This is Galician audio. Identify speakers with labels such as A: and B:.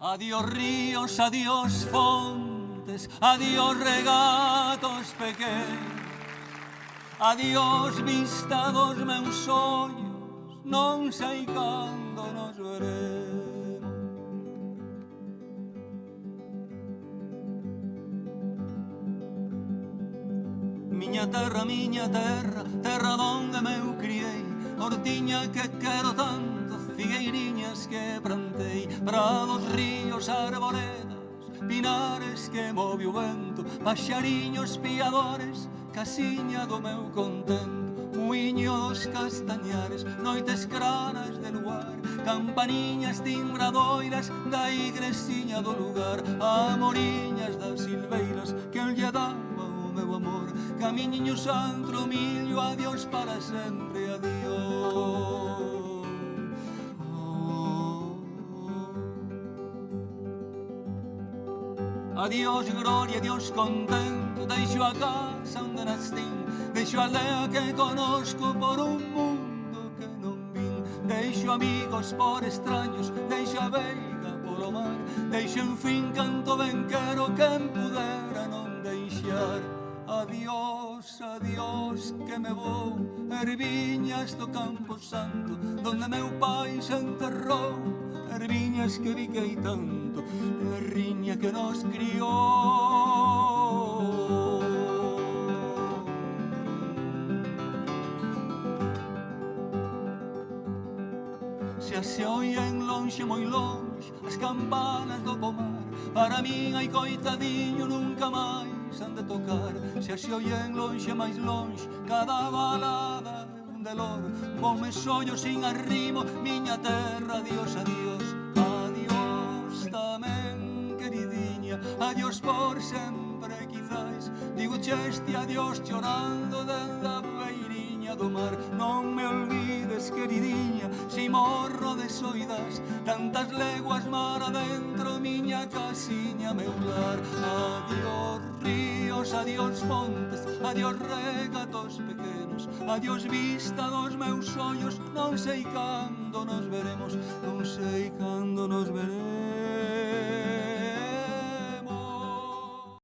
A: Adiós ríos, adiós fontes, adiós regatos pequenos, adiós vista dos meus ollos, non sei cando nos veremos. Miña terra, terra donde me eu criei, hortiña que quero tanto, figueiriñas que plantei, prados, ríos, arboredas, pinares que move o vento, paxariños piadores, casiña do meu contento, muiño dos castañares, noites claras de luar, campaniñas timbradoiras da igresiña do lugar, amoriñas das silveiras que eu lle daba o meu amor, camiñiño santro millo, adiós para sempre, adiós. Adiós gloria, adiós contento, deixo a casa onde nastín, deixo a aldea que conozco por un mundo que non vin, deixo amigos por extraños, deixo a veiga polo mar, deixo en fin canto ben quero, quen pudera non deixar. Adiós, adiós, que me vou, erviñas do Campo Santo, donde meu pai se enterrou, erviñas que biquei tanto, terriña que nos criou. Se oyen lonxe, moi lonxe, as campanas do pomar, para min hai coitadiño nunca máis han de tocar. Se oyen lonxe, máis lonxe, cada balada é un delor, vome sollo sin arrimo, miña terra, adiós, adiós, adiós tamén, queridinha, adiós por sempre, quizás, digo este adiós chorando dende a beiriña do mar, non me olvides, queridinha, si morro de soidas, tantas leguas mar adentro, miña casiña, meu lar. Adiós ríos, adiós fontes, adiós regatos pequenos, adiós vista dos meus ollos, non sei cando nos veremos, non sei cando nos veremos.